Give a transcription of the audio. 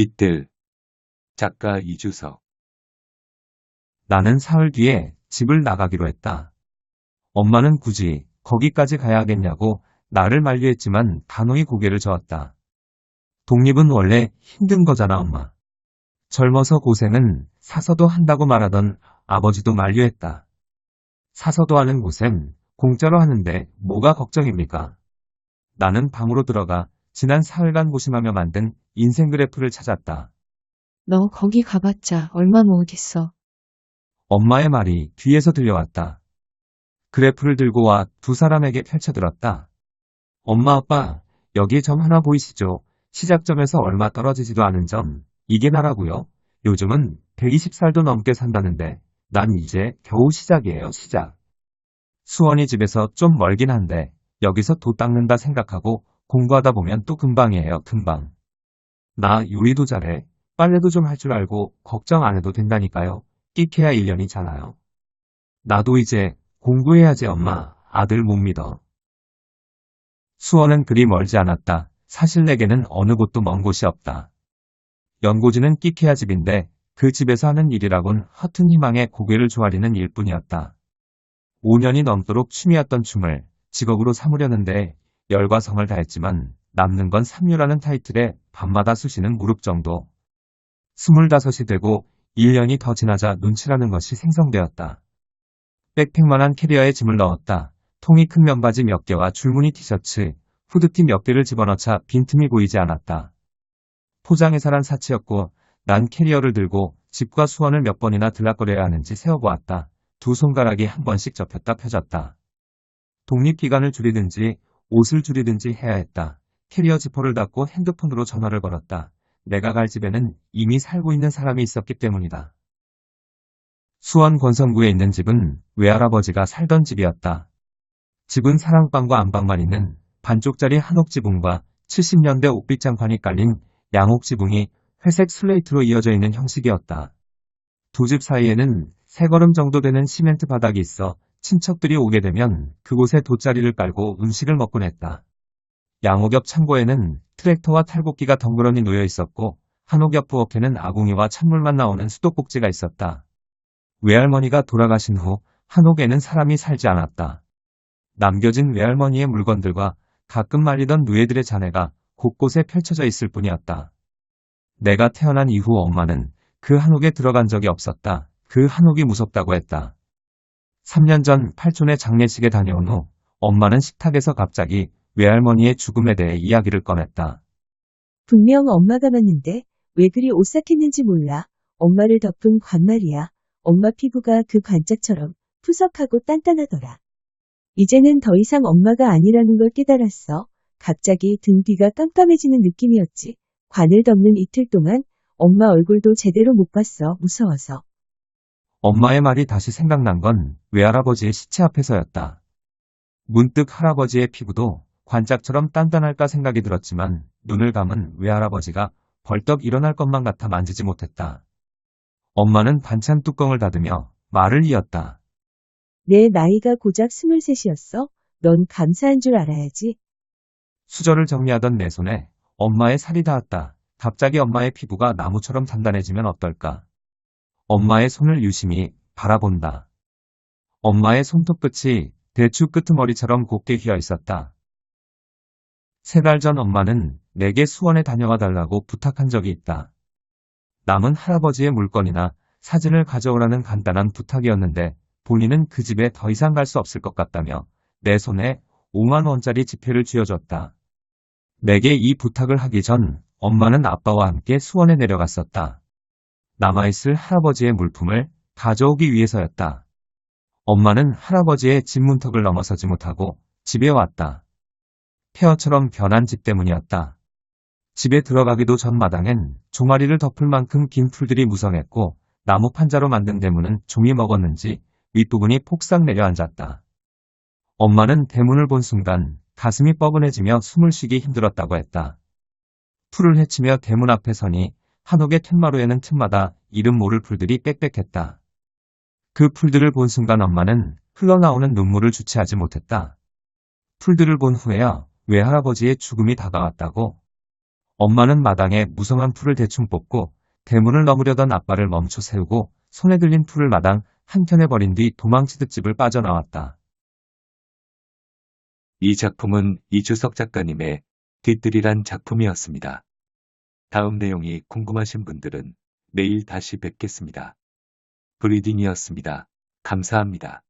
빛들. 작가 이주석. 나는 사흘 뒤에 집을 나가기로 했다. 엄마는 굳이 거기까지 가야 하겠냐고 나를 만류했지만 단호히 고개를 저었다. 독립은 원래 힘든 거잖아, 엄마. 젊어서 고생은 사서도 한다고 말하던 아버지도 만류했다. 사서도 하는 고생 공짜로 하는데 뭐가 걱정입니까? 나는 방으로 들어가 지난 사흘간 고심하며 만든 인생 그래프를 찾았다. 너 거기 가봤자 얼마 모으겠어. 엄마의 말이 뒤에서 들려왔다. 그래프를 들고 와 두 사람에게 펼쳐들었다. 엄마, 아빠, 여기 점 하나 보이시죠? 시작점에서 얼마 떨어지지도 않은 점. 이게 나라고요. 요즘은 120살도 넘게 산다는데 난 이제 겨우 시작이에요, 시작. 수원이 집에서 좀 멀긴 한데 여기서 도 닦는다 생각하고 공부하다 보면 또 금방이에요, 금방. 나 요리도 잘해. 빨래도 좀 할 줄 알고 걱정 안 해도 된다니까요. 끼케야 1년이잖아요. 나도 이제 공부해야지, 엄마. 아들 못 믿어. 수원은 그리 멀지 않았다. 사실 내게는 어느 곳도 먼 곳이 없다. 연고지는 끼케야 집인데 그 집에서 하는 일이라곤 허튼 희망에 고개를 조아리는 일뿐이었다. 5년이 넘도록 취미였던 춤을 직업으로 삼으려는데 열과 성을 다했지만 남는 건 삼류라는 타이틀에 밤마다 쑤시는 무릎 정도. 25이 되고 1년이 더 지나자 눈치라는 것이 생성되었다. 백팩만한 캐리어에 짐을 넣었다. 통이 큰 면바지 몇 개와 줄무늬 티셔츠, 후드티 몇 개를 집어넣자 빈틈이 보이지 않았다. 포장회사란 사치였고 난 캐리어를 들고 집과 수원을 몇 번이나 들락거려야 하는지 세어보았다. 두 손가락이 한 번씩 접혔다 펴졌다. 독립기간을 줄이든지 옷을 줄이든지 해야 했다. 캐리어 지퍼를 닫고 핸드폰으로 전화를 걸었다. 내가 갈 집에는 이미 살고 있는 사람이 있었기 때문이다. 수원 권선구에 있는 집은 외할아버지가 살던 집이었다. 집은 사랑방과 안방만 있는 반쪽짜리 한옥 지붕과 70년대 옥빛장판이 깔린 양옥 지붕이 회색 슬레이트로 이어져 있는 형식이었다. 두 집 사이에는 3걸음 정도 되는 시멘트 바닥이 있어 친척들이 오게 되면 그곳에 돗자리를 깔고 음식을 먹곤 했다. 양옥 옆 창고에는 트랙터와 탈곡기가 덩그러니 놓여 있었고 한옥 옆 부엌에는 아궁이와 찬물만 나오는 수도꼭지가 있었다. 외할머니가 돌아가신 후 한옥에는 사람이 살지 않았다. 남겨진 외할머니의 물건들과 가끔 말리던 누에들의 잔해가 곳곳에 펼쳐져 있을 뿐이었다. 내가 태어난 이후 엄마는 그 한옥에 들어간 적이 없었다. 그 한옥이 무섭다고 했다. 3년 전 팔촌의 장례식에 다녀온 후 엄마는 식탁에서 갑자기 외할머니의 죽음에 대해 이야기를 꺼냈다. 분명 엄마가 맞는데 왜 그리 오싹했는지 몰라. 엄마를 덮은 관 말이야. 엄마 피부가 그 관짝처럼 푸석하고 단단하더라. 이제는 더 이상 엄마가 아니라는 걸 깨달았어. 갑자기 등 뒤가 깜깜해지는 느낌이었지. 관을 덮는 이틀 동안 엄마 얼굴도 제대로 못 봤어. 무서워서. 엄마의 말이 다시 생각난 건 외할아버지의 시체 앞에서였다. 문득 할아버지의 피부도 관짝처럼 단단할까 생각이 들었지만 눈을 감은 외할아버지가 벌떡 일어날 것만 같아 만지지 못했다. 엄마는 반찬 뚜껑을 닫으며 말을 이었다. 내 나이가 고작 23이었어? 넌 감사한 줄 알아야지. 수저를 정리하던 내 손에 엄마의 살이 닿았다. 갑자기 엄마의 피부가 나무처럼 단단해지면 어떨까? 엄마의 손을 유심히 바라본다. 엄마의 손톱 끝이 대추 끄트머리처럼 곱게 휘어 있었다. 3달 전 엄마는 내게 수원에 다녀와 달라고 부탁한 적이 있다. 남은 할아버지의 물건이나 사진을 가져오라는 간단한 부탁이었는데 본인은 그 집에 더 이상 갈 수 없을 것 같다며 내 손에 5만 원짜리 지폐를 쥐어줬다. 내게 이 부탁을 하기 전 엄마는 아빠와 함께 수원에 내려갔었다. 남아있을 할아버지의 물품을 가져오기 위해서였다. 엄마는 할아버지의 집 문턱을 넘어서지 못하고 집에 왔다. 폐허처럼 변한 집 때문이었다. 집에 들어가기도 전 마당엔 종아리를 덮을 만큼 긴 풀들이 무성했고 나무 판자로 만든 대문은 종이 먹었는지 윗부분이 폭삭 내려앉았다. 엄마는 대문을 본 순간 가슴이 뻐근해지며 숨을 쉬기 힘들었다고 했다. 풀을 헤치며 대문 앞에 서니 한옥의 툇마루에는 틈마다 이름 모를 풀들이 빽빽했다. 그 풀들을 본 순간 엄마는 흘러나오는 눈물을 주체하지 못했다. 풀들을 본 후에야 외할아버지의 죽음이 다가왔다고. 엄마는 마당에 무성한 풀을 대충 뽑고 대문을 넘으려던 아빠를 멈춰 세우고 손에 들린 풀을 마당 한켠에 버린 뒤 도망치듯 집을 빠져나왔다. 이 작품은 이주석 작가님의 뒤뜰이란 작품이었습니다. 다음 내용이 궁금하신 분들은 내일 다시 뵙겠습니다. 브리딩이었습니다. 감사합니다.